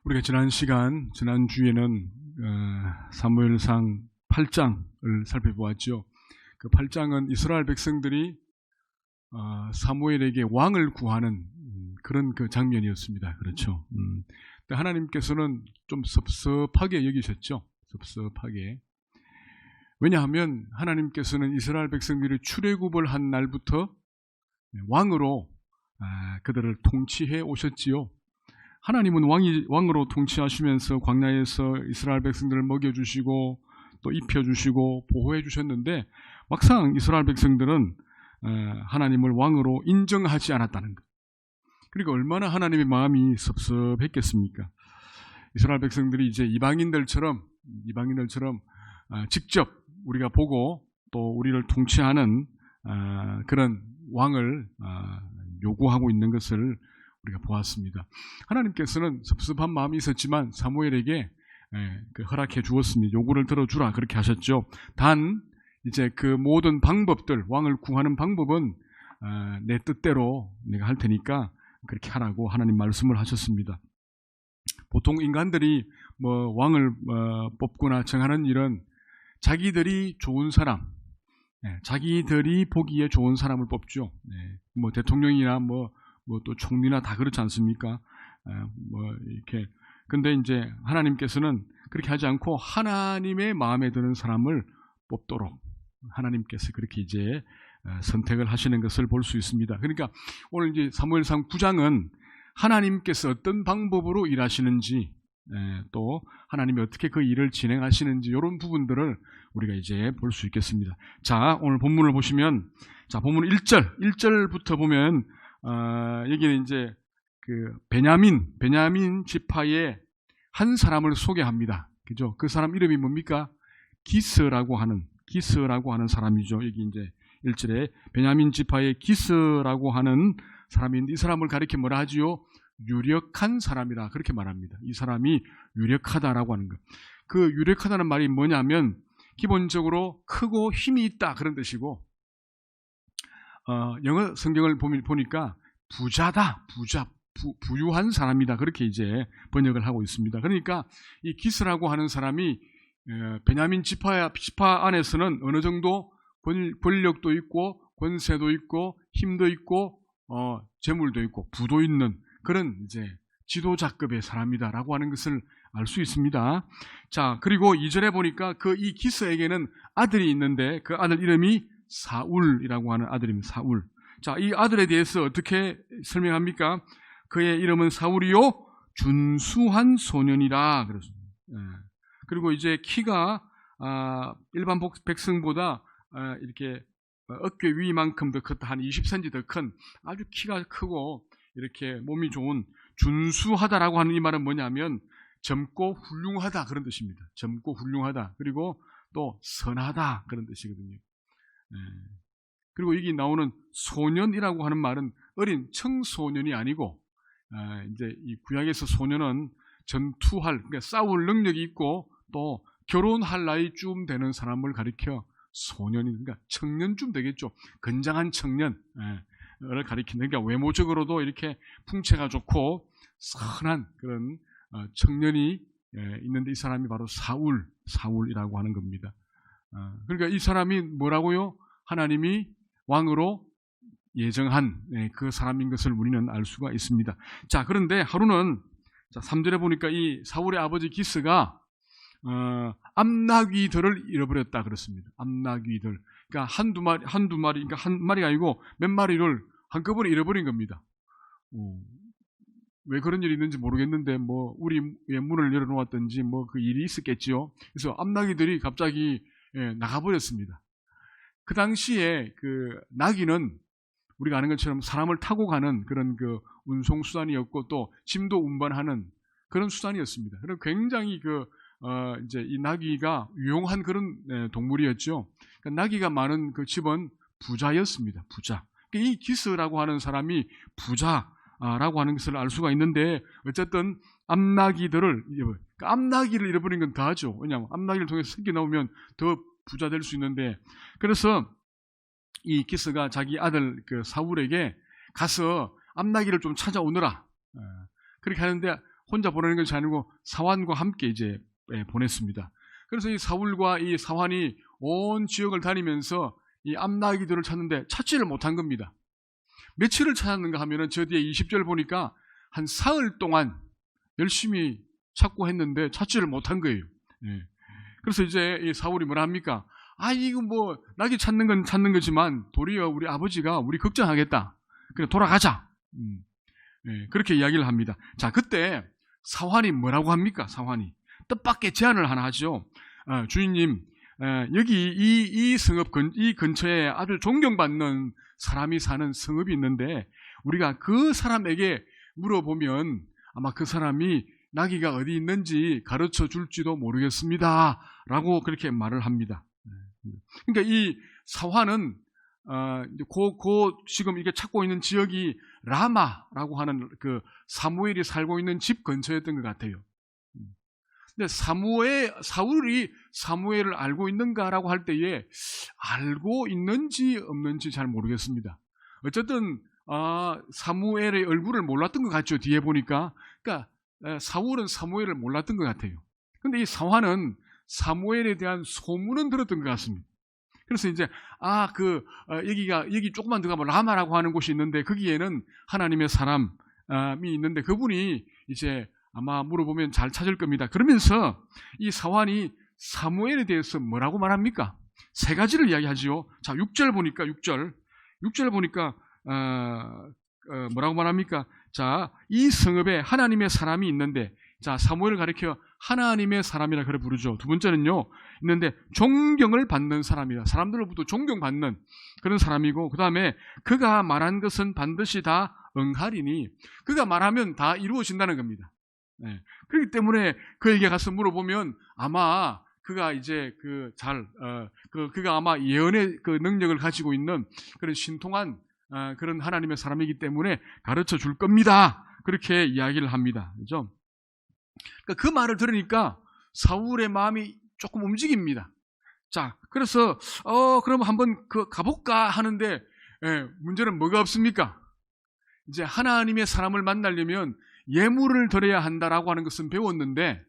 우리가 지난 주에는 사무엘상 8장을 살펴보았죠. 그 8장은 이스라엘 백성들이 사무엘에게 왕을 구하는 그런 그 장면이었습니다. 그렇죠. 하나님께서는 좀 섭섭하게 여기셨죠. 섭섭하게. 왜냐하면 하나님께서는 이스라엘 백성들이 출애굽을 한 날부터 왕으로 그들을 통치해 오셨지요. 하나님은 왕으로 통치하시면서 광야에서 이스라엘 백성들을 먹여주시고 또 입혀주시고 보호해 주셨는데 막상 이스라엘 백성들은 하나님을 왕으로 인정하지 않았다는 것. 그러니까 얼마나 하나님의 마음이 섭섭했겠습니까? 이스라엘 백성들이 이제 이방인들처럼 직접 우리가 보고 또 우리를 통치하는 그런 왕을 요구하고 있는 것을 우리가 보았습니다. 하나님께서는 섭섭한 마음이 있었지만 사무엘에게 허락해 주었습니다. 요구를 들어주라 그렇게 하셨죠. 단 이제 그 모든 방법들, 왕을 구하는 방법은 내 뜻대로 내가 할 테니까 그렇게 하라고 하나님 말씀을 하셨습니다. 보통 인간들이 왕을 뽑거나 정하는 일은 자기들이 좋은 사람, 자기들이 보기에 좋은 사람을 뽑죠. 대통령이나 또 총리나 다 그렇지 않습니까? 이렇게. 근데 이제 하나님께서는 그렇게 하지 않고 하나님의 마음에 드는 사람을 뽑도록 하나님께서 그렇게 이제 선택을 하시는 것을 볼 수 있습니다. 그러니까 오늘 이제 사무엘상 9장은 하나님께서 어떤 방법으로 일하시는지 또 하나님이 어떻게 그 일을 진행하시는지 이런 부분들을 우리가 이제 볼 수 있겠습니다. 자, 오늘 본문을 보시면 본문 1절부터 보면 여기는 이제 그 베냐민 지파의 한 사람을 소개합니다. 그죠? 그 사람 이름이 뭡니까? 기스라고 하는 사람이죠. 여기 이제 1절에 베냐민 지파의 기스라고 하는 사람이 있는데 이 사람을 가리켜 뭐라 하지요? 유력한 사람이라 그렇게 말합니다. 이 사람이 유력하다라고 하는 것. 그 유력하다는 말이 뭐냐면 기본적으로 크고 힘이 있다 그런 뜻이고 영어 성경을 보니까 부자다, 부유한 사람이다 그렇게 이제 번역을 하고 있습니다. 그러니까 이 기스라고 하는 사람이 베냐민 지파 안에서는 어느 정도 권력도 있고 권세도 있고 힘도 있고 재물도 있고 부도 있는 그런 이제 지도자급의 사람이다라고 하는 것을 알 수 있습니다. 자, 그리고 2절에 보니까 이 기스에게는 아들이 있는데 그 아들 이름이 사울이라고 하는 아들입니다. 사울. 자, 이 아들에 대해서 어떻게 설명합니까? 그의 이름은 사울이요 준수한 소년이라 그랬습니다. 그리고 이제 키가 일반 백성보다 이렇게 어깨 위만큼 더 컸다, 한 20cm 더 큰 아주 키가 크고 이렇게 몸이 좋은 준수하다라고 하는 이 말은 뭐냐면 젊고 훌륭하다 그런 뜻입니다. 젊고 훌륭하다. 그리고 또 선하다 그런 뜻이거든요. 그리고 여기 나오는 소년이라고 하는 말은 어린 청소년이 아니고 이제 이 구약에서 소년은 전투할, 그러니까 싸울 능력이 있고 또 결혼할 나이쯤 되는 사람을 가리켜 소년이, 그러니까 청년쯤 되겠죠. 건장한 청년을 가리키는, 그러니까 외모적으로도 이렇게 풍채가 좋고 선한 그런 청년이 있는데 이 사람이 바로 사울이라고 하는 겁니다. 그러니까 이 사람이 뭐라고요? 하나님이 왕으로 예정한 그 사람인 것을 우리는 알 수가 있습니다. 자, 그런데 하루는 3절에 보니까 이 사울의 아버지 기스가 암나귀들을 잃어버렸다 그렇습니다. 암나귀들. 그러니까 한두 마리, 그러니까 한 마리가 아니고 몇 마리를 한꺼번에 잃어버린 겁니다. 왜 그런 일이 있는지 모르겠는데 우리의 문을 열어놓았든지 그 일이 있었겠지요. 그래서 암나귀들이 갑자기 나가버렸습니다. 그 당시에 그 나귀는 우리가 아는 것처럼 사람을 타고 가는 그런 그 운송 수단이었고 또 짐도 운반하는 그런 수단이었습니다. 그럼 굉장히 이제 이 나귀가 유용한 그런 동물이었죠. 그러니까 나귀가 많은 그 집은 부자였습니다. 부자. 그러니까 이 기스라고 하는 사람이 부자라고 하는 것을 알 수가 있는데 어쨌든 암나귀를 잃어버린 건 다하죠. 왜냐하면 암나귀를 통해서 새끼 나오면 더 부자 될 수 있는데, 그래서 이 기스가 자기 아들 그 사울에게 가서 암나귀를 좀 찾아오너라 그렇게 하는데 혼자 보내는 것이 아니고 사환과 함께 이제 보냈습니다. 그래서 이 사울과 이 사환이 온 지역을 다니면서 이 암나귀들을 찾는데 찾지를 못한 겁니다. 며칠을 찾았는가 하면은 저 뒤에 20절 보니까 한 사흘 동안 열심히 찾고 했는데 찾지를 못한 거예요. 그래서 이제 이 사울이 뭐라 합니까? 이거 뭐 나귀 찾는 건 찾는 거지만 도리어 우리 아버지가 우리 걱정하겠다. 그래 돌아가자. 그렇게 이야기를 합니다. 자, 그때 사환이 뭐라고 합니까? 사환이 뜻밖의 제안을 하나 하죠. 주인님, 여기 이 성읍 이 근처에 아주 존경받는 사람이 사는 성읍이 있는데 우리가 그 사람에게 물어보면 아마 그 사람이 나귀가 어디 있는지 가르쳐 줄지도 모르겠습니다. 라고 그렇게 말을 합니다. 그러니까 이 사환은 지금 이게 찾고 있는 지역이 라마라고 하는 그 사무엘이 살고 있는 집 근처였던 것 같아요. 근데 사울이 사무엘을 알고 있는가라고 할 때에 알고 있는지 없는지 잘 모르겠습니다. 어쨌든 사무엘의 얼굴을 몰랐던 것 같죠. 뒤에 보니까. 그러니까 사울은 사무엘을 몰랐던 것 같아요. 근데 이 사환은 사무엘에 대한 소문은 들었던 것 같습니다. 그래서 이제 여기 조금만 더 가면 라마라고 하는 곳이 있는데 거기에는 하나님의 사람이 있는데 그분이 이제 아마 물어보면 잘 찾을 겁니다. 그러면서 이 사환이 사무엘에 대해서 뭐라고 말합니까? 세 가지를 이야기하지요. 자, 6절 보니까 뭐라고 말합니까? 자, 이 성읍에 하나님의 사람이 있는데, 자, 사무엘을 가리켜 하나님의 사람이라 그래 부르죠. 두 번째는요, 있는데 존경을 받는 사람이다. 사람들로부터 존경받는 그런 사람이고, 그 다음에 그가 말한 것은 반드시 다 응하리니, 그가 말하면 다 이루어진다는 겁니다. 그렇기 때문에 그에게 가서 물어보면 아마 그가 이제 그가 아마 예언의 그 능력을 가지고 있는 그런 신통한 그런 하나님의 사람이기 때문에 가르쳐 줄 겁니다. 그렇게 이야기를 합니다. 그죠? 그러니까 그 말을 들으니까 사울의 마음이 조금 움직입니다. 자, 그래서 그럼 한번 가볼까 하는데 문제는 뭐가 없습니까? 이제 하나님의 사람을 만나려면 예물을 드려야 한다라고 하는 것은 배웠는데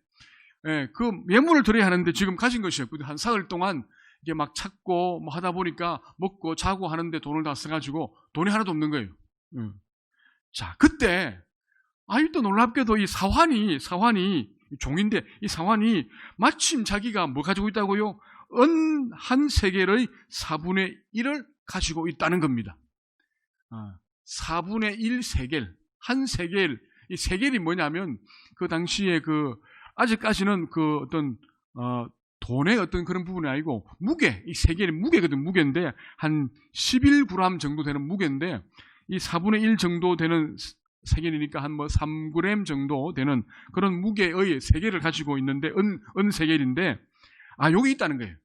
그 예물을 드려야 하는데 지금 가진 것이 없거든요. 한 사흘 동안 이게 막 찾고 뭐 하다 보니까 먹고 자고 하는데 돈을 다 써가지고 돈이 하나도 없는 거예요. 자, 그때 또 놀랍게도 이 사환이 종인데 이 사환이 마침 자기가 뭐 가지고 있다고요? 은 한 세겔의 4분의 1을 가지고 있다는 겁니다. 4분의 1 세겔, 한 세겔. 이 세겔이 뭐냐면 그 당시에 아직까지는 어떤 돈의 어떤 그런 부분이 아니고 무게, 이 세겔이 무게거든. 무게인데 한 11g 정도 되는 무게인데 이 4분의 1 정도 되는 세겔이니까 한 3g 정도 되는 그런 무게의 세겔을 가지고 있는데 은 세겔인데 여기 있다는 거예요.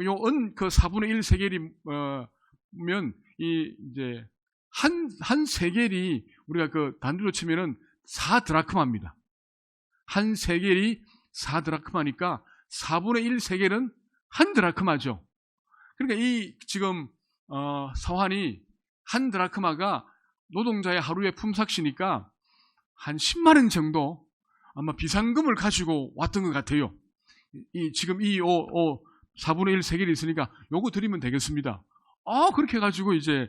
요 4분의 1 세겔이면 이제 한 세겔이 우리가 단위로 치면은 4드라크마입니다. 한 세겔이 4드라크마니까 4분의 1 세겔은 한 드라크마죠. 그러니까 지금 사환이 한 드라크마가 노동자의 하루의 품삯이니까 한 10만 원 정도 아마 비상금을 가지고 왔던 것 같아요. 지금 4분의 1 세겔이 있으니까 요거 드리면 되겠습니다. 그렇게 해가지고 이제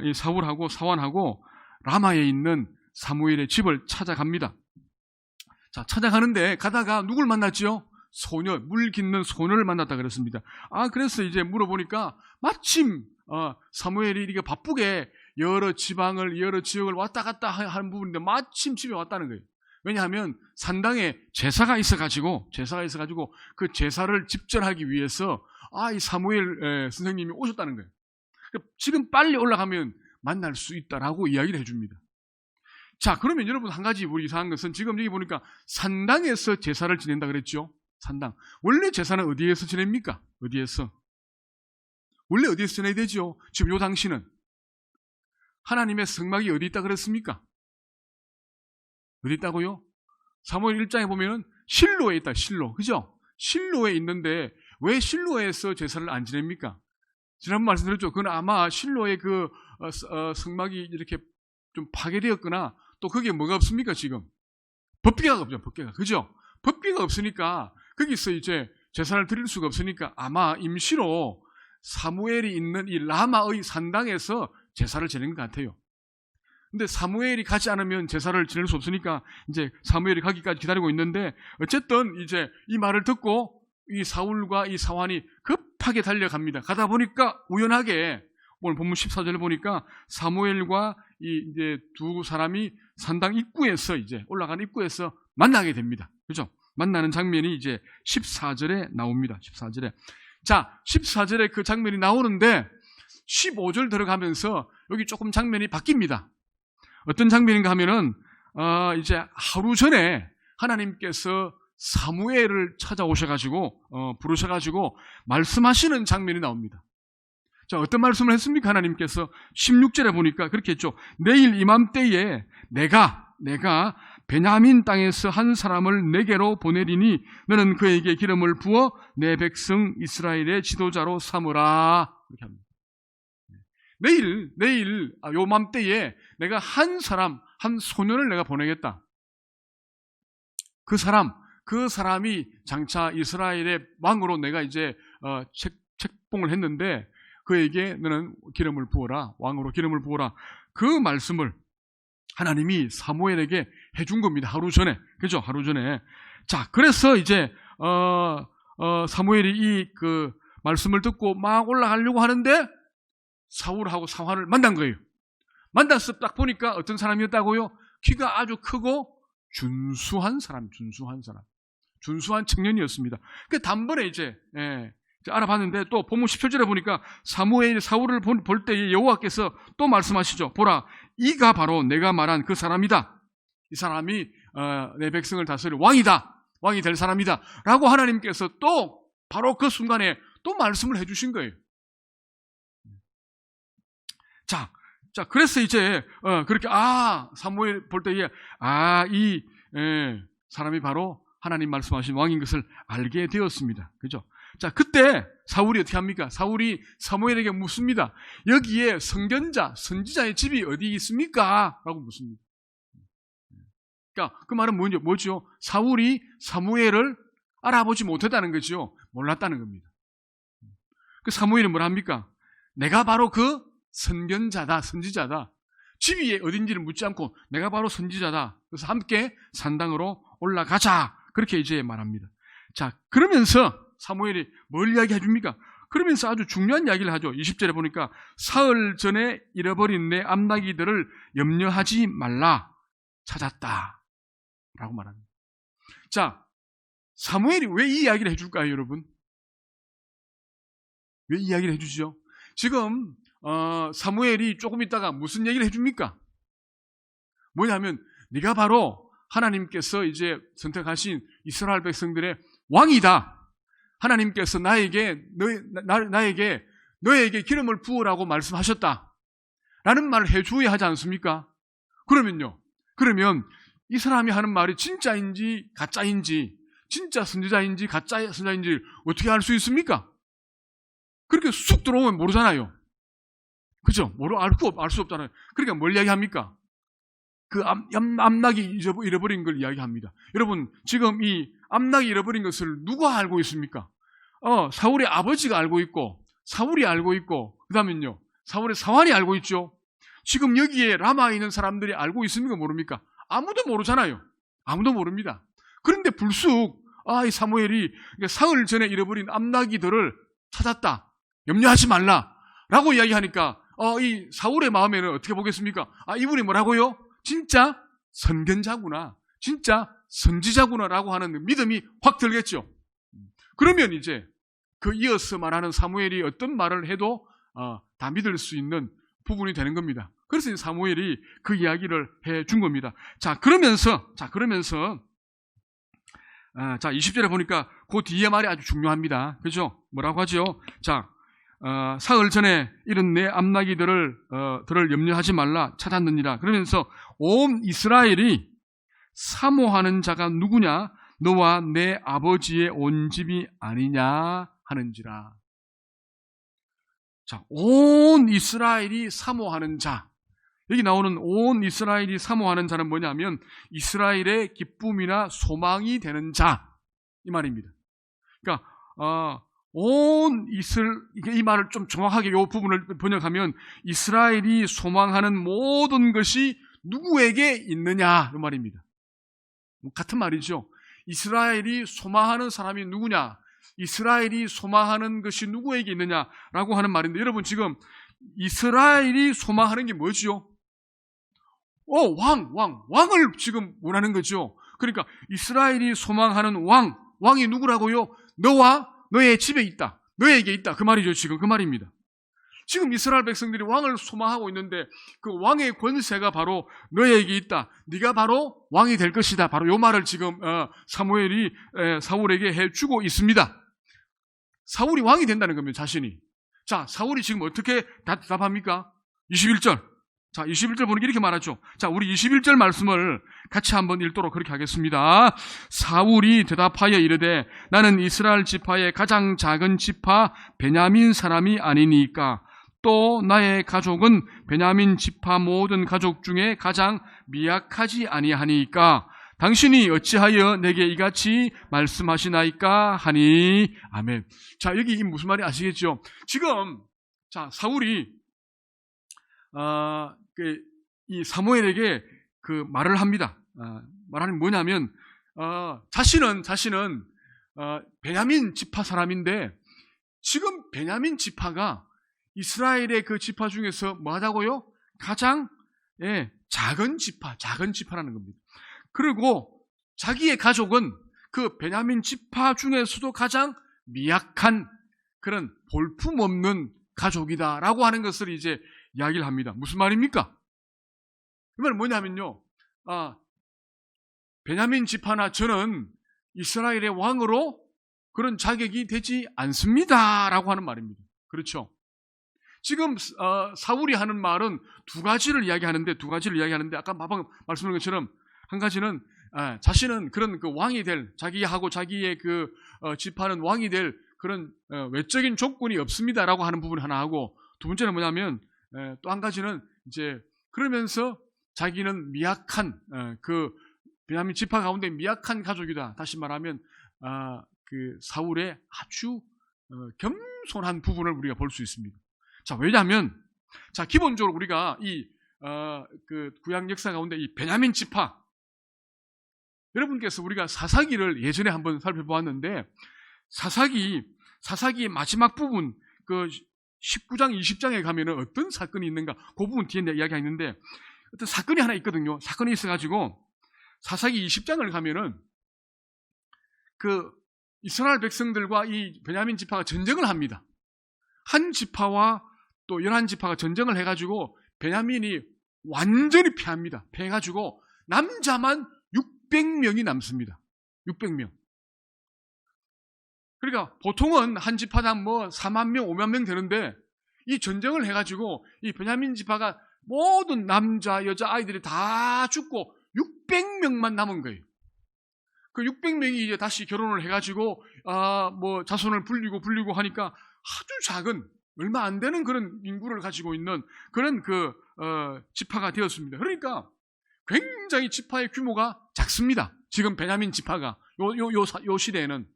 이 사울하고 사환하고 라마에 있는 사무엘의 집을 찾아갑니다. 자, 찾아가는데 가다가 누굴 만났죠? 물 깃는 소녀를 만났다 그랬습니다. 그래서 이제 물어보니까 마침 사무엘이 이렇게 바쁘게 여러 지역을 왔다 갔다 하는 부분인데 마침 집에 왔다는 거예요. 왜냐하면 산당에 제사가 있어가지고 그 제사를 집전하기 위해서 이 사무엘 선생님이 오셨다는 거예요. 지금 빨리 올라가면 만날 수 있다라고 이야기를 해줍니다. 자, 그러면 여러분 한 가지 우리 이상한 것은 지금 여기 보니까 산당에서 제사를 지낸다 그랬죠. 산당. 원래 제사는 어디에서 지냅니까? 원래 어디에서 지내야 되죠? 지금 요 당시는 하나님의 성막이 어디 있다 그랬습니까? 어디 있다고요? 사무엘 1장에 보면은 실로에 있다. 실로. 그죠? 실로에 있는데 왜 실로에서 제사를 안 지냅니까? 지난번 말씀드렸죠. 그건 아마 실로의 성막이 이렇게 좀 파괴되었거나 또 거기에 뭐가 없습니까 지금? 법궤가 없죠. 법궤가. 그죠? 법궤가 없으니까 거기서 이제 제사를 드릴 수가 없으니까 아마 임시로 사무엘이 있는 이 라마의 산당에서 제사를 지내는 것 같아요. 근데 사무엘이 가지 않으면 제사를 지낼 수 없으니까 이제 사무엘이 가기까지 기다리고 있는데, 어쨌든 이제 이 말을 듣고 이 사울과 이 사환이 급하게 달려갑니다. 가다 보니까 우연하게 오늘 본문 14절을 보니까 사무엘과 이제 두 사람이 산당 입구에서 이제 올라가는 입구에서 만나게 됩니다. 그죠? 만나는 장면이 이제 14절에 나옵니다. 14절에. 자, 14절에 그 장면이 나오는데 15절 들어가면서 여기 조금 장면이 바뀝니다. 어떤 장면인가 하면은 이제 하루 전에 하나님께서 사무엘을 찾아오셔가지고 부르셔가지고 말씀하시는 장면이 나옵니다. 자, 어떤 말씀을 했습니까? 하나님께서 16절에 보니까 그렇게 했죠. 내일 이맘때에 내가 베냐민 땅에서 한 사람을 내게로 보내리니 너는 그에게 기름을 부어 내 백성 이스라엘의 지도자로 삼으라. 이렇게 합니다. 내일 요맘때에 내가 한 소년을 내가 보내겠다. 그 사람이 장차 이스라엘의 왕으로 내가 이제 책봉을 했는데 그에게 너는 기름을 부어라. 왕으로 기름을 부어라. 그 말씀을 하나님이 사무엘에게 해준 겁니다. 하루 전에. 그죠? 하루 전에. 자, 그래서 이제 사무엘이 이 그 말씀을 듣고 막 올라가려고 하는데 사울하고 사환을 만난 거예요. 만나서 딱 보니까 어떤 사람이었다고요? 키가 아주 크고 준수한 청년이었습니다. 그 단번에 이제 알아봤는데 또 본문 17절에 보니까 사무엘이 사울을 볼 때에 여호와께서 또 말씀하시죠. 보라, 이가 바로 내가 말한 그 사람이다. 이 사람이 내 백성을 다스릴 왕이다. 왕이 될 사람이다. 라고 하나님께서 또 바로 그 순간에 또 말씀을 해주신 거예요. 자, 그래서 이제 그렇게 사무엘 볼 때에 이 사람이 바로 하나님 말씀하신 왕인 것을 알게 되었습니다. 그죠? 자, 그때 사울이 어떻게 합니까? 사울이 사무엘에게 묻습니다. 여기에 선지자의 집이 어디 있습니까? 라고 묻습니다. 그러니까 그 말은 뭐죠? 사울이 사무엘을 알아보지 못했다는 거죠. 몰랐다는 겁니다. 그 사무엘이 뭐라 합니까? 내가 바로 그 선지자다. 집이 어딘지를 묻지 않고 내가 바로 선지자다. 그래서 함께 산당으로 올라가자. 그렇게 이제 말합니다. 자, 그러면서 사무엘이 뭘 이야기해 줍니까? 그러면서 아주 중요한 이야기를 하죠. 20절에 보니까 사흘 전에 잃어버린 내 암나기들을 염려하지 말라. 찾았다. 라고 말합니다. 자, 사무엘이 왜 이 이야기를 해줄까요, 여러분? 왜 이 이야기를 해주시죠? 지금 사무엘이 조금 있다가 무슨 얘기를 해줍니까? 뭐냐면 네가 바로 하나님께서 이제 선택하신 이스라엘 백성들의 왕이다. 하나님께서 너에게 기름을 부으라고 말씀하셨다. 라는 말을 해줘야 하지 않습니까? 그러면 이 사람이 하는 말이 진짜인지 가짜인지, 진짜 선지자인지 가짜 선지자인지 어떻게 알 수 있습니까? 그렇게 쑥 들어오면 모르잖아요. 그죠? 알 수 없잖아요. 그러니까 뭘 이야기합니까? 그 암나기 잃어버린 걸 이야기합니다. 여러분, 지금 이 암나기 잃어버린 것을 누가 알고 있습니까? 사울의 아버지가 알고 있고, 사울이 알고 있고, 그 다음엔요, 사울의 사환이 알고 있죠. 지금 여기에 라마에 있는 사람들이 알고 있습니까? 모릅니까? 아무도 모르잖아요. 아무도 모릅니다. 그런데 불쑥, 이 사무엘이 사흘 전에 잃어버린 암나기들을 찾았다. 염려하지 말라. 라고 이야기하니까, 이 사울의 마음에는 어떻게 보겠습니까? 이분이 뭐라고요? 진짜 선견자구나. 진짜 선지자구나. 라고 하는 믿음이 확 들겠죠. 그러면 이제 이어서 말하는 사무엘이 어떤 말을 해도 다 믿을 수 있는 부분이 되는 겁니다. 그래서 사무엘이 그 이야기를 해 준 겁니다. 자, 그러면서 20절에 보니까 그 뒤에 말이 아주 중요합니다. 그죠? 뭐라고 하죠? 자, 사흘 전에 이른 내 암나기들을 염려하지 말라. 찾았느니라. 그러면서 온 이스라엘이 사모하는 자가 누구냐? 너와 내 아버지의 온 집이 아니냐 하는지라. 자, 온 이스라엘이 사모하는 자. 여기 나오는 온 이스라엘이 사모하는 자는 뭐냐면 이스라엘의 기쁨이나 소망이 되는 자, 이 말입니다. 그러니까 이 말을 좀 정확하게 이 부분을 번역하면 이스라엘이 소망하는 모든 것이 누구에게 있느냐, 이 말입니다. 같은 말이죠. 이스라엘이 소망하는 사람이 누구냐, 이스라엘이 소망하는 것이 누구에게 있느냐라고 하는 말인데, 여러분 지금 이스라엘이 소망하는 게 뭐지요? 왕을 지금 원하는 거죠. 그러니까 이스라엘이 소망하는 왕이 누구라고요? 너와 너의 집에 있다, 너에게 있다, 그 말이죠. 지금 그 말입니다. 지금 이스라엘 백성들이 왕을 소망하고 있는데 그 왕의 권세가 바로 너에게 있다, 네가 바로 왕이 될 것이다, 바로 이 말을 지금 사무엘이 사울에게 해주고 있습니다. 사울이 왕이 된다는 겁니다, 자신이. 자, 사울이 지금 어떻게 답합니까? 21절. 자, 21절 보는 게 이렇게 말하죠. 자, 우리 21절 말씀을 같이 한번 읽도록 그렇게 하겠습니다. 사울이 대답하여 이르되 나는 이스라엘 지파의 가장 작은 지파 베냐민 사람이 아니니까 또 나의 가족은 베냐민 지파 모든 가족 중에 가장 미약하지 아니하니까 당신이 어찌하여 내게 이같이 말씀하시나이까 하니 아멘. 자, 여기 무슨 말이 아시겠죠? 지금 자, 사울이 이 사무엘에게 그 말을 합니다. 말하는 뭐냐면 자신은 베냐민 지파 사람인데 지금 베냐민 지파가 이스라엘의 그 지파 중에서 뭐하다고요? 가장 작은 지파라는 겁니다. 그리고 자기의 가족은 그 베냐민 지파 중에서도 가장 미약한 그런 볼품없는 가족이다라고 하는 것을 이제 이야기를 합니다. 무슨 말입니까? 그 말은 뭐냐면요, 베냐민 지파나 저는 이스라엘의 왕으로 그런 자격이 되지 않습니다라고 하는 말입니다. 그렇죠? 지금 사울이 하는 말은 두 가지를 이야기하는데 아까 말씀드린 것처럼 한 가지는 자신은 그런 그 왕이 될, 자기하고 자기의 그 지파는 왕이 될 그런 외적인 조건이 없습니다라고 하는 부분이 하나 하고, 두 번째는 뭐냐면 또 한 가지는 이제 그러면서 자기는 미약한 그 베냐민 지파 가운데 미약한 가족이다. 다시 말하면 그 사울의 아주 겸손한 부분을 우리가 볼 수 있습니다. 자, 왜냐하면 자, 기본적으로 우리가 이 그 구약 역사 가운데 이 베냐민 지파, 여러분께서 우리가 사사기를 예전에 한번 살펴보았는데 사사기 마지막 부분 그 19장 20장에 가면은 어떤 사건이 있는가, 그 부분 뒤에 이야기가 있는데 어떤 사건이 하나 있거든요. 사건이 있어가지고 사사기 20장을 가면은 그 이스라엘 백성들과 이 베냐민 지파가 전쟁을 합니다. 한 지파와 또 11지파가 전쟁을 해가지고 베냐민이 완전히 패합니다. 패해가지고 남자만 600명이 남습니다. 600명. 그러니까 보통은 한 지파당 뭐 4만 명, 5만 명 되는데 이 전쟁을 해가지고 이 베냐민 지파가 모든 남자, 여자, 아이들이 다 죽고 600명만 남은 거예요. 그 600명이 이제 다시 결혼을 해가지고 뭐 자손을 불리고 하니까 아주 작은, 얼마 안 되는 그런 인구를 가지고 있는 그런 그 지파가 되었습니다. 그러니까 굉장히 지파의 규모가 작습니다. 지금 베냐민 지파가 요 시대에는.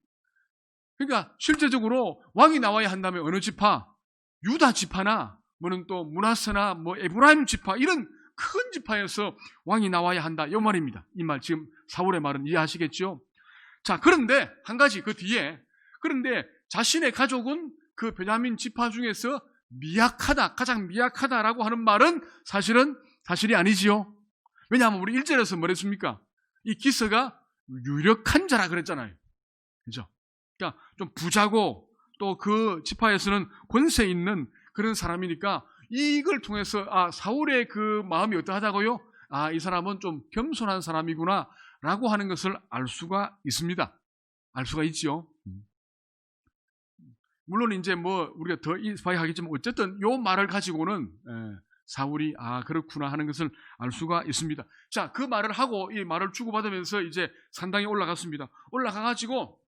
그러니까 실제적으로 왕이 나와야 한다면 어느 지파, 유다 지파나 뭐는 또 므낫세나 뭐 에브라임 지파, 이런 큰 지파에서 왕이 나와야 한다, 이 말입니다. 이 말 지금 사울의 말은 이해하시겠죠? 자, 그런데 한 가지 그 뒤에, 그런데 자신의 가족은 그 베냐민 지파 중에서 미약하다, 가장 미약하다라고 하는 말은 사실이 아니지요. 왜냐하면 우리 1절에서 뭐랬습니까? 이 기서가 유력한 자라 그랬잖아요. 그죠? 그러니까 좀 부자고 또 그 지파에서는 권세 있는 그런 사람이니까 이걸 통해서 사울의 그 마음이 어떠하다고요? 이 사람은 좀 겸손한 사람이구나 라고 하는 것을 알 수가 있습니다. 알 수가 있지요. 물론 이제 뭐 우리가 더 봐야 하겠지만 어쨌든 요 말을 가지고는 사울이 그렇구나 하는 것을 알 수가 있습니다. 자, 그 말을 하고 이 말을 주고받으면서 이제 산당에 올라갔습니다. 올라가가지고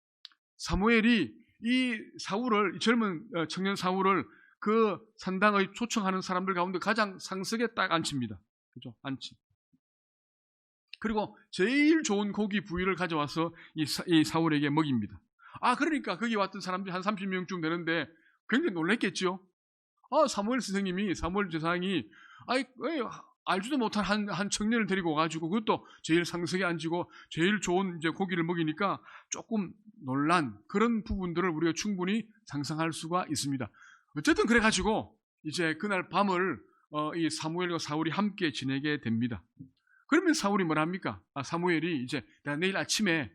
사무엘이 이 사울을, 이 젊은 청년 사울을 그 산당의 초청하는 사람들 가운데 가장 상석에 딱 앉힙니다. 그죠? 안치. 그리고 제일 좋은 고기 부위를 가져와서 이 사울에게 먹입니다. 그러니까 거기 왔던 사람들이 한 30명 되는데 굉장히 놀랬겠죠. 사무엘 선생님이, 사무엘 제사장이 알지도 못한 한 청년을 데리고 와가지고 그것도 제일 상석에 앉히고 제일 좋은 이제 고기를 먹이니까 조금 놀란 그런 부분들을 우리가 충분히 상상할 수가 있습니다. 어쨌든 그래가지고 이제 그날 밤을 이 사무엘과 사울이 함께 지내게 됩니다. 그러면 사울이 뭘 합니까? 사무엘이 이제 내일 아침에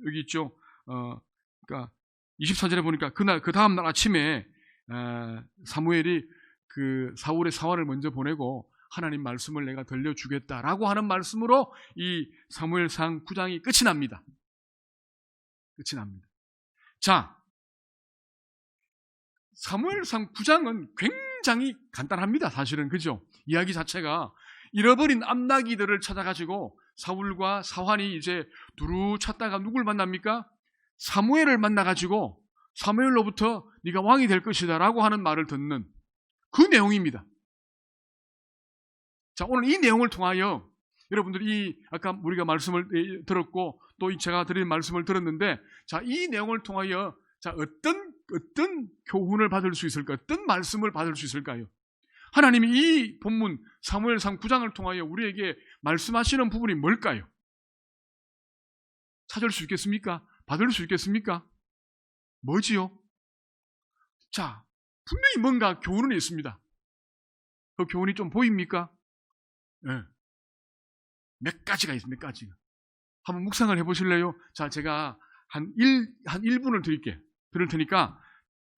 여기 있죠. 그러니까 24절에 보니까 그 다음 날 아침에 사무엘이 그 사울의 사활을 먼저 보내고 하나님 말씀을 내가 들려주겠다라고 하는 말씀으로 이 사무엘상 9장이 끝이 납니다. 자, 사무엘상 9장은 굉장히 간단합니다. 사실은 그죠? 이야기 자체가 잃어버린 암나기들을 찾아가지고 사울과 사환이 이제 두루 찾다가 누굴 만납니까? 사무엘을 만나가지고 사무엘로부터 네가 왕이 될 것이다 라고 하는 말을 듣는 그 내용입니다. 자, 오늘 이 내용을 통하여 여러분들이 아까 우리가 말씀을 들었고 또 제가 드린 말씀을 들었는데, 자, 이 내용을 통하여 자, 어떤 교훈을 받을 수 있을까? 어떤 말씀을 받을 수 있을까요? 하나님이 이 본문 사무엘상 9장을 통하여 우리에게 말씀하시는 부분이 뭘까요? 찾을 수 있겠습니까? 받을 수 있겠습니까? 뭐지요? 자, 분명히 뭔가 교훈은 있습니다. 그 교훈이 좀 보입니까? 네. 몇 가지가 있습니다. 몇 가지가. 한번 묵상을 해보실래요? 자, 제가 한 1분을 들을 테니까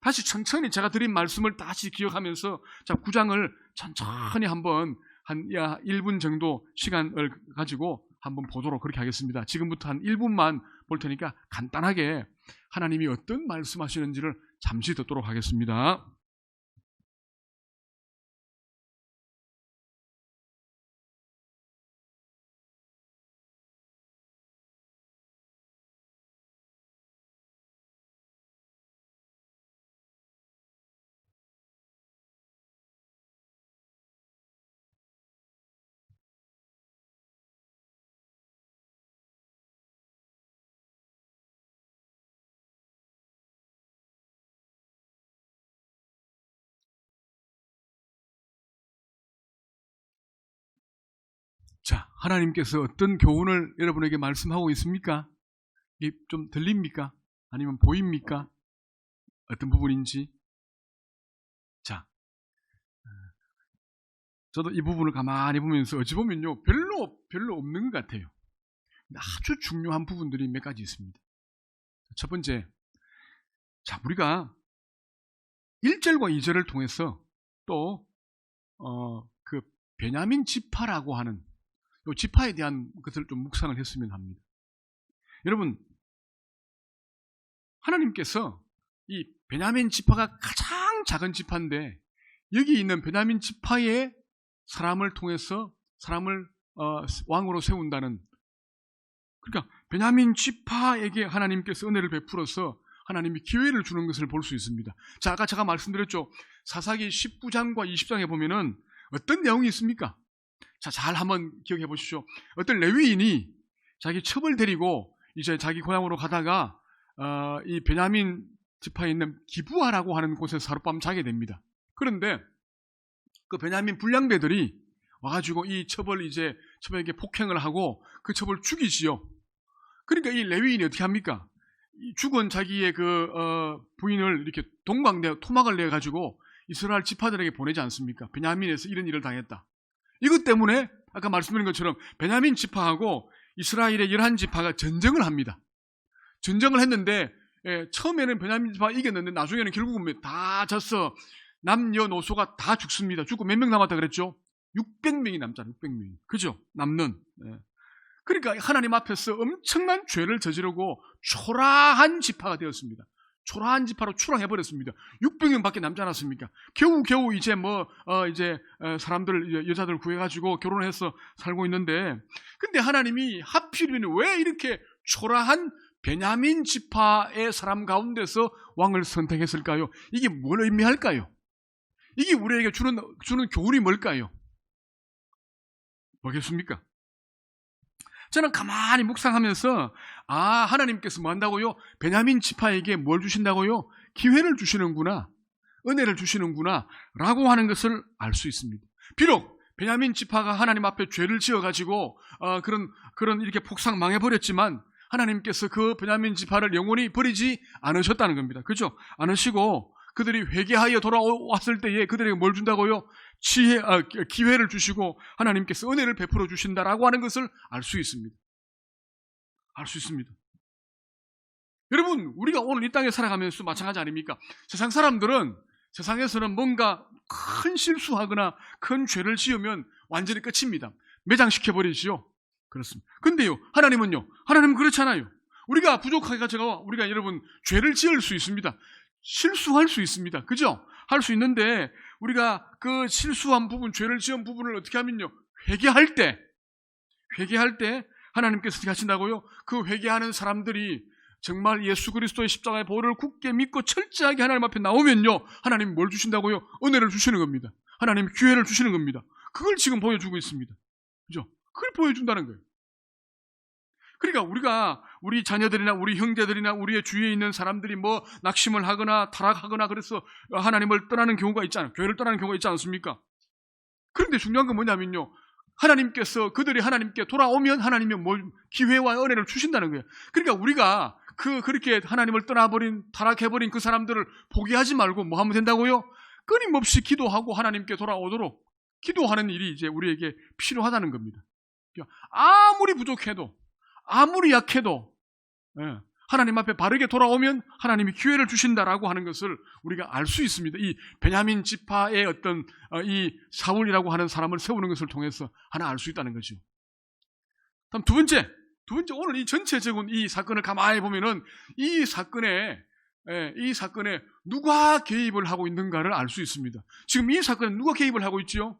다시 천천히 제가 드린 말씀을 다시 기억하면서 자, 9장을 천천히 한번 한 1분 정도 시간을 가지고 한번 보도록 그렇게 하겠습니다. 지금부터 한 1분만 볼 테니까 간단하게 하나님이 어떤 말씀하시는지를 잠시 듣도록 하겠습니다. 자, 하나님께서 어떤 교훈을 여러분에게 말씀하고 있습니까? 이게 좀 들립니까? 아니면 보입니까? 어떤 부분인지. 자, 저도 이 부분을 가만히 보면서 어찌 보면요, 별로 없는 것 같아요. 아주 중요한 부분들이 몇 가지 있습니다. 첫 번째, 자, 우리가 1절과 2절을 통해서 또 그 베냐민 지파라고 하는 이 지파에 대한 것을 좀 묵상을 했으면 합니다. 여러분, 하나님께서 이 베냐민 지파가 가장 작은 지파인데 여기 있는 베냐민 지파의 사람을 통해서 사람을 왕으로 세운다는, 그러니까 베냐민 지파에게 하나님께서 은혜를 베풀어서 하나님이 기회를 주는 것을 볼 수 있습니다. 자, 아까 제가 말씀드렸죠. 사사기 19장과 20장에 보면은 어떤 내용이 있습니까? 자, 잘 한번 기억해 보십시오. 어떤 레위인이 자기 첩을 데리고 이제 자기 고향으로 가다가 이 베냐민 지파에 있는 기브아라고 하는 곳에서 하룻밤 자게 됩니다. 그런데 그 베냐민 불량배들이 와가지고 이 첩에게 폭행을 하고 그 첩을 죽이지요. 그러니까 이 레위인이 어떻게 합니까? 죽은 자기의 부인을 이렇게 토막을 내가지고 이스라엘 지파들에게 보내지 않습니까? 베냐민에서 이런 일을 당했다. 이것 때문에 아까 말씀드린 것처럼 베냐민 지파하고 이스라엘의 11지파가 전쟁을 합니다. 전쟁을 했는데 처음에는 베냐민 지파가 이겼는데 나중에는 결국은 다 졌어. 남녀노소가 다 죽습니다. 죽고 몇 명 남았다 그랬죠? 600명이 남잖아요. 600명이. 그죠? 남는. 그러니까 하나님 앞에서 엄청난 죄를 저지르고 초라한 지파가 되었습니다. 초라한 지파로 추락해버렸습니다. 600명밖에 남지 않았습니까? 겨우 이제 사람들, 여자들 구해가지고 결혼을 해서 살고 있는데, 근데 하나님이 하필이면 왜 이렇게 초라한 베냐민 지파의 사람 가운데서 왕을 선택했을까요? 이게 뭘 의미할까요? 이게 우리에게 주는 교훈이 뭘까요? 뭐겠습니까? 저는 가만히 묵상하면서 하나님께서 뭐 한다고요? 베냐민 지파에게 뭘 주신다고요? 기회를 주시는구나, 은혜를 주시는구나 라고 하는 것을 알 수 있습니다. 비록 베냐민 지파가 하나님 앞에 죄를 지어가지고 그런 이렇게 폭삭 망해버렸지만 하나님께서 그 베냐민 지파를 영원히 버리지 않으셨다는 겁니다. 그죠? 않으시고 그들이 회개하여 돌아왔을 때에 그들에게 뭘 준다고요? 기회를 주시고 하나님께서 은혜를 베풀어 주신다라고 하는 것을 알 수 있습니다. 알 수 있습니다. 여러분, 우리가 오늘 이 땅에 살아가면서 마찬가지 아닙니까? 세상 사람들은 세상에서는 뭔가 큰 실수하거나 큰 죄를 지으면 완전히 끝입니다. 매장시켜버리지요. 그렇습니다. 근데요, 하나님은요, 하나님은 그렇잖아요. 우리가 부족하게 우리가 여러분 죄를 지을 수 있습니다. 실수할 수 있습니다. 그죠? 할 수 있는데 우리가 그 실수한 부분, 죄를 지은 부분을 어떻게 하면요, 회개할 때 하나님께서 어떻게 하신다고요? 그 회개하는 사람들이 정말 예수 그리스도의 십자가의 보혈을 굳게 믿고 철저하게 하나님 앞에 나오면요, 하나님이 뭘 주신다고요? 은혜를 주시는 겁니다. 하나님이 기회를 주시는 겁니다. 그걸 지금 보여주고 있습니다. 그죠? 그걸 보여준다는 거예요. 그러니까 우리 자녀들이나 우리 형제들이나 우리의 주위에 있는 사람들이 뭐 낙심을 하거나 타락하거나 그래서 하나님을 떠나는 경우가 있잖아요. 교회를 떠나는 경우가 있지 않습니까? 그런데 중요한 건 뭐냐면요, 하나님께서 그들이 하나님께 돌아오면 하나님이 기회와 은혜를 주신다는 거예요. 그러니까 우리가 그렇게 하나님을 떠나버린, 타락해버린 그 사람들을 포기하지 말고 뭐 하면 된다고요? 끊임없이 기도하고 하나님께 돌아오도록 기도하는 일이 이제 우리에게 필요하다는 겁니다. 아무리 부족해도, 아무리 약해도 하나님 앞에 바르게 돌아오면 하나님이 기회를 주신다라고 하는 것을 우리가 알 수 있습니다. 이 베냐민 지파의 어떤 이 사울이라고 하는 사람을 세우는 것을 통해서 하나 알 수 있다는 거죠. 다음 두 번째, 오늘 이 전체적인 이 사건을 가만히 보면은 이 사건에 누가 개입을 하고 있는가를 알 수 있습니다. 지금 이 사건에 누가 개입을 하고 있지요?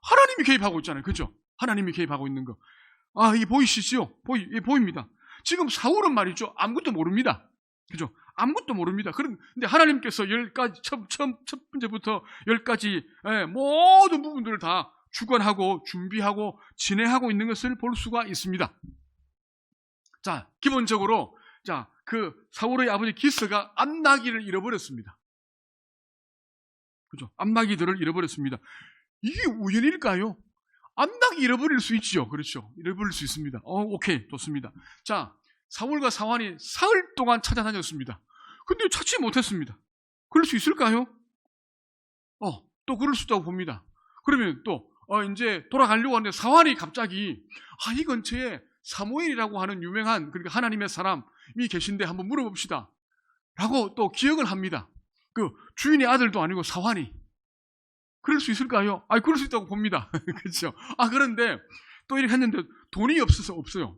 하나님이 개입하고 있잖아요. 그죠? 하나님이 개입하고 있는 거. 이게 보이시죠? 보입니다. 지금 사울은 말이죠, 아무것도 모릅니다. 그죠? 아무것도 모릅니다. 그런데 하나님께서 10가지, 첫 번째부터 10가지 모든 부분들을 다 주관하고 준비하고 진행하고 있는 것을 볼 수가 있습니다. 자, 기본적으로 그 사울의 아버지 기스가 암나귀를 잃어버렸습니다. 그죠? 암나귀들을 잃어버렸습니다. 이게 우연일까요? 암나귀 잃어버릴 수 있죠. 그렇죠? 잃어버릴 수 있습니다. 오케이, 좋습니다. 자, 사울과 사환이 사흘 동안 찾아다녔습니다. 근데 찾지 못했습니다. 그럴 수 있을까요? 또 그럴 수 있다고 봅니다. 그러면 또 이제 돌아가려고 하는데 사환이 갑자기 이 근처에 사무엘이라고 하는 유명한, 그러니까 하나님의 사람이 계신데 한번 물어봅시다 라고 또 기억을 합니다. 그 주인의 아들도 아니고 사환이. 그럴 수 있을까요? 그럴 수 있다고 봅니다. 그렇죠? 그런데 또 이렇게 했는데 돈이 없어요.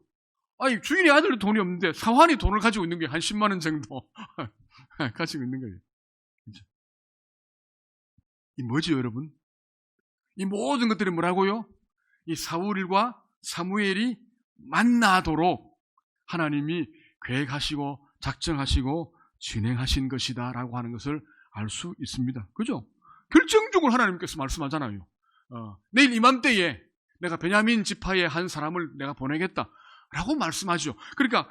주인의 아들도 돈이 없는데 사환이 돈을 가지고 있는 게 한 10만 원 정도 가지고 있는 거예요. 그렇죠? 이 뭐지, 여러분? 이 모든 것들이 뭐라고요? 이 사울과 사무엘이 만나도록 하나님이 계획하시고 작정하시고 진행하신 것이다 라고 하는 것을 알 수 있습니다. 그죠? 결정적으로 하나님께서 말씀하잖아요. 내일 이맘때에 내가 베냐민 지파의 한 사람을 내가 보내겠다 라고 말씀하죠. 그러니까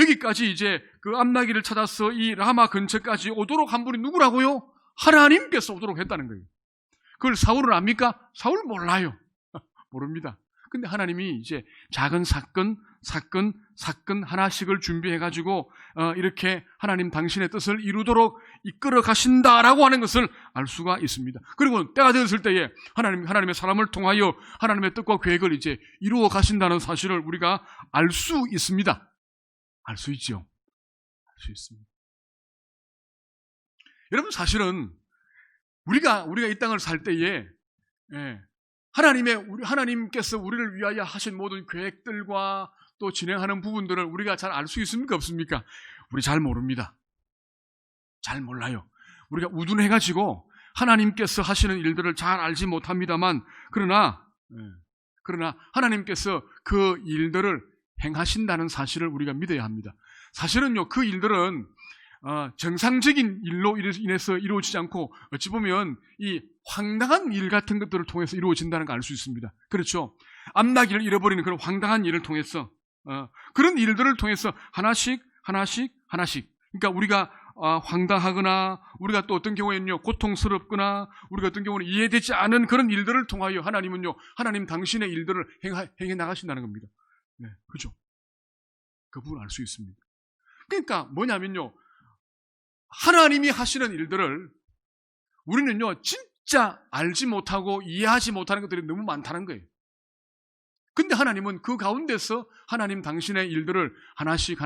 여기까지 이제 그 암나귀를 찾아서 이 라마 근처까지 오도록 한 분이 누구라고요? 하나님께서 오도록 했다는 거예요. 그걸 사울은 압니까? 사울 몰라요. 모릅니다. 근데 하나님이 이제 작은 사건 하나씩을 준비해가지고 이렇게 하나님 당신의 뜻을 이루도록 이끌어 가신다라고 하는 것을 알 수가 있습니다. 그리고 때가 되었을 때에 하나님의 사람을 통하여 하나님의 뜻과 계획을 이제 이루어 가신다는 사실을 우리가 알 수 있습니다. 알 수 있죠. 알 수 있습니다. 여러분, 사실은 우리가 이 땅을 살 때에 하나님께서 우리를 위하여 하신 모든 계획들과 또 진행하는 부분들을 우리가 잘 알 수 있습니까? 없습니까? 우리 잘 모릅니다. 잘 몰라요. 우리가 우둔해가지고 하나님께서 하시는 일들을 잘 알지 못합니다만, 그러나 하나님께서 그 일들을 행하신다는 사실을 우리가 믿어야 합니다. 사실은요, 그 일들은 정상적인 일로 인해서 이루어지지 않고 어찌 보면 이 황당한 일 같은 것들을 통해서 이루어진다는 걸 알 수 있습니다. 그렇죠? 앞나기를 잃어버리는 그런 황당한 일을 통해서 그런 일들을 통해서 하나씩 그러니까 우리가 황당하거나 우리가 또 어떤 경우에는요 고통스럽거나 우리가 어떤 경우는 이해되지 않은 그런 일들을 통하여 하나님 당신의 일들을 행해 나가신다는 겁니다. 네, 그죠? 그 부분을 알 수 있습니다. 그러니까 뭐냐면요, 하나님이 하시는 일들을 우리는요 진짜 알지 못하고 이해하지 못하는 것들이 너무 많다는 거예요. 근데 하나님은 그 가운데서 하나님 당신의 일들을 하나씩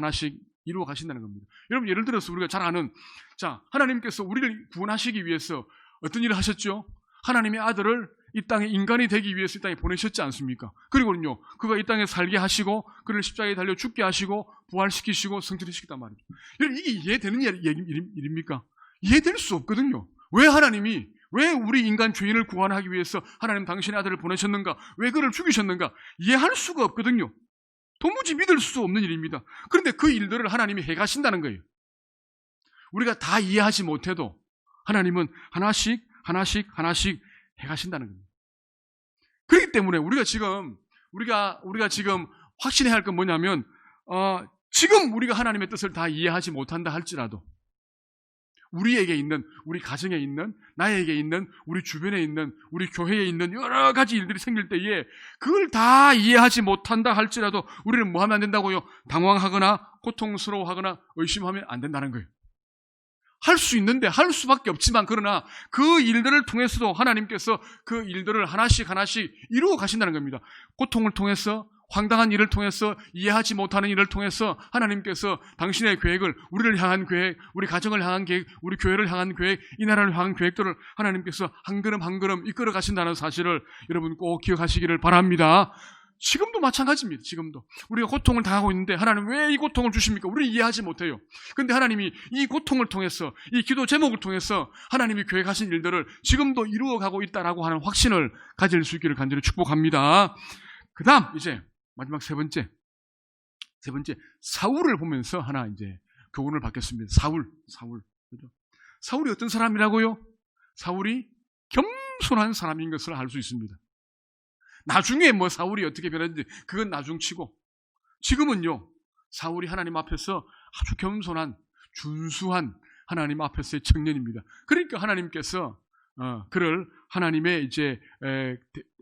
이루어 가신다는 겁니다. 여러분, 예를 들어서 우리가 잘 아는, 하나님께서 우리를 구원하시기 위해서 어떤 일을 하셨죠? 하나님의 아들을 이 땅에 인간이 되기 위해서 이 땅에 보내셨지 않습니까? 그리고는요, 그가 이 땅에 살게 하시고 그를 십자가에 달려 죽게 하시고 부활시키시고 성천시켰단 말이죠. 여러분, 이게 이해되는 일입니까? 이해될 수 없거든요. 왜 우리 인간 죄인을 구원하기 위해서 하나님 당신의 아들을 보내셨는가? 왜 그를 죽이셨는가? 이해할 수가 없거든요. 도무지 믿을 수 없는 일입니다. 그런데 그 일들을 하나님이 해가신다는 거예요. 우리가 다 이해하지 못해도 하나님은 하나씩 해가신다는 겁니다. 그렇기 때문에 우리가 지금 확신해야 할 건 뭐냐면 지금 우리가 하나님의 뜻을 다 이해하지 못한다 할지라도 우리에게 있는, 우리 가정에 있는, 나에게 있는, 우리 주변에 있는, 우리 교회에 있는 여러 가지 일들이 생길 때에 그걸 다 이해하지 못한다 할지라도 우리는 뭐 하면 안 된다고요? 당황하거나 고통스러워하거나 의심하면 안 된다는 거예요. 할 수 있는데 할 수밖에 없지만, 그러나 그 일들을 통해서도 하나님께서 그 일들을 하나씩 이루어 가신다는 겁니다. 고통을 통해서, 황당한 일을 통해서, 이해하지 못하는 일을 통해서 하나님께서 당신의 계획을, 우리를 향한 계획, 우리 가정을 향한 계획, 우리 교회를 향한 계획, 이 나라를 향한 계획들을 하나님께서 한 걸음 이끌어 가신다는 사실을 여러분 꼭 기억하시기를 바랍니다. 지금도 마찬가지입니다. 지금도 우리가 고통을 당하고 있는데 하나님 왜 이 고통을 주십니까? 우리는 이해하지 못해요. 그런데 하나님이 이 고통을 통해서, 이 기도 제목을 통해서 하나님이 계획하신 일들을 지금도 이루어가고 있다라고 하는 확신을 가질 수 있기를 간절히 축복합니다. 그 다음 이제 마지막 세 번째 사울을 보면서 하나 이제 교훈을 받겠습니다. 사울. 그죠? 사울이 어떤 사람이라고요? 사울이 겸손한 사람인 것을 알 수 있습니다. 나중에 사울이 어떻게 변했는지 그건 나중치고, 지금은요 사울이 하나님 앞에서 아주 겸손한, 준수한 하나님 앞에서의 청년입니다. 그러니까 하나님께서 그를 하나님의 이제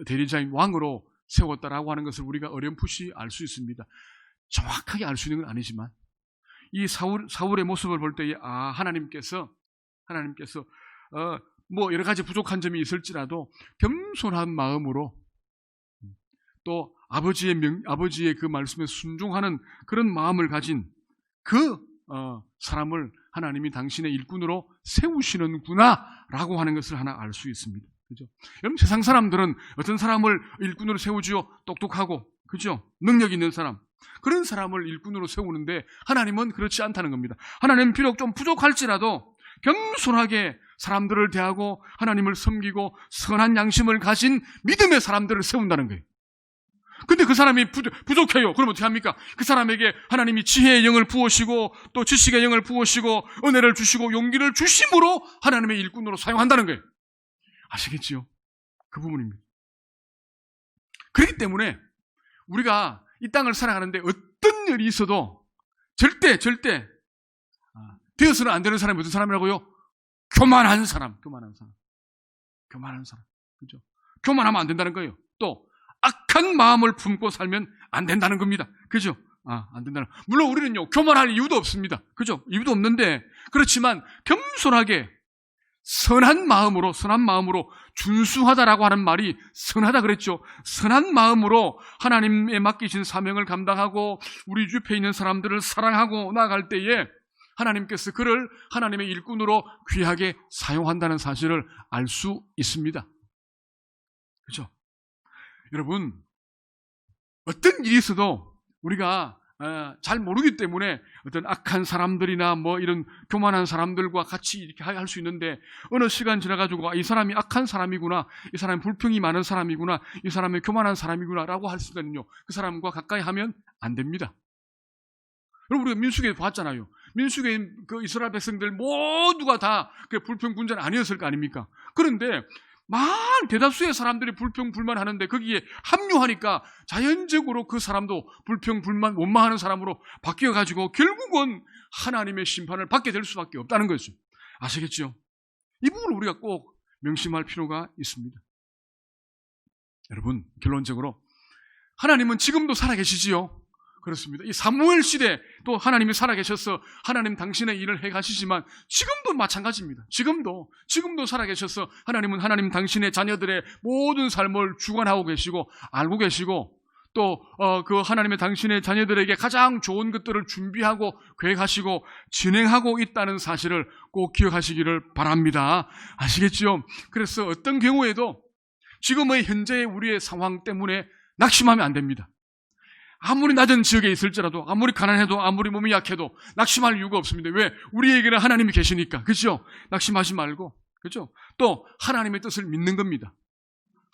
대리자인 왕으로 세웠다라고 하는 것을 우리가 어렴풋이 알 수 있습니다. 정확하게 알 수 있는 건 아니지만 이 사울의 모습을 볼 때에 하나님께서 여러 가지 부족한 점이 있을지라도 겸손한 마음으로, 또 아버지의 그 말씀에 순종하는 그런 마음을 가진 그 사람을 하나님이 당신의 일꾼으로 세우시는구나라고 하는 것을 하나 알 수 있습니다. 그죠? 여러분, 세상 사람들은 어떤 사람을 일꾼으로 세우지요? 똑똑하고, 그죠? 능력 있는 사람, 그런 사람을 일꾼으로 세우는데 하나님은 그렇지 않다는 겁니다. 하나님은 비록 좀 부족할지라도 겸손하게 사람들을 대하고 하나님을 섬기고 선한 양심을 가진 믿음의 사람들을 세운다는 거예요. 근데 그 사람이 부족해요. 그럼 어떻게 합니까? 그 사람에게 하나님이 지혜의 영을 부으시고 또 지식의 영을 부으시고 은혜를 주시고 용기를 주심으로 하나님의 일꾼으로 사용한다는 거예요. 아시겠지요? 그 부분입니다. 그렇기 때문에 우리가 이 땅을 살아가는데 어떤 일이 있어도 절대 되어서는 안 되는 사람이 어떤 사람이라고요? 교만한 사람. 그죠? 교만하면 안 된다는 거예요. 또 악한 마음을 품고 살면 안 된다는 겁니다. 그죠? 안 된다는. 물론 우리는요, 교만할 이유도 없습니다. 그죠? 이유도 없는데, 그렇지만 겸손하게 선한 마음으로 준수하다라고 하는 말이 선하다 그랬죠. 선한 마음으로 하나님의 맡기신 사명을 감당하고 우리 옆에 있는 사람들을 사랑하고 나아갈 때에 하나님께서 그를 하나님의 일꾼으로 귀하게 사용한다는 사실을 알 수 있습니다. 그렇죠? 여러분, 어떤 일이 있어도 우리가 잘 모르기 때문에 어떤 악한 사람들이나 이런 교만한 사람들과 같이 이렇게 할 수 있는데, 어느 시간 지나가지고 이 사람이 악한 사람이구나, 이 사람이 불평이 많은 사람이구나, 이 사람이 교만한 사람이구나 라고 할 수는요, 그 사람과 가까이 하면 안 됩니다. 여러분, 우리가 민수기에 봤잖아요. 민수기에 그 이스라엘 백성들 모두가 다 그 불평불만 아니었을 거 아닙니까? 그런데 대다수의 사람들이 불평불만하는데 거기에 합류하니까 자연적으로 그 사람도 불평불만 원망하는 사람으로 바뀌어가지고 결국은 하나님의 심판을 받게 될 수밖에 없다는 거죠. 아시겠죠? 이 부분을 우리가 꼭 명심할 필요가 있습니다. 여러분, 결론적으로 하나님은 지금도 살아계시지요. 그렇습니다. 이 사무엘 시대 또 하나님이 살아계셔서 하나님 당신의 일을 해가시지만 지금도 마찬가지입니다. 지금도 살아계셔서 하나님은 하나님 당신의 자녀들의 모든 삶을 주관하고 계시고 알고 계시고 또 그 하나님의 당신의 자녀들에게 가장 좋은 것들을 준비하고 계획하시고 진행하고 있다는 사실을 꼭 기억하시기를 바랍니다. 아시겠죠? 그래서 어떤 경우에도 지금의 현재의 우리의 상황 때문에 낙심하면 안 됩니다. 아무리 낮은 지역에 있을지라도, 아무리 가난해도, 아무리 몸이 약해도 낙심할 이유가 없습니다. 왜? 우리에게는 하나님이 계시니까. 그렇죠? 낙심하지 말고, 그렇죠? 또 하나님의 뜻을 믿는 겁니다.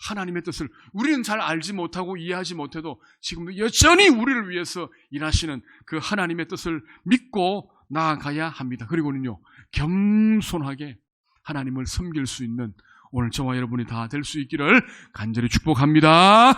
하나님의 뜻을 우리는 잘 알지 못하고 이해하지 못해도 지금도 여전히 우리를 위해서 일하시는 그 하나님의 뜻을 믿고 나아가야 합니다. 그리고는요, 겸손하게 하나님을 섬길 수 있는 오늘 저와 여러분이 다 될 수 있기를 간절히 축복합니다.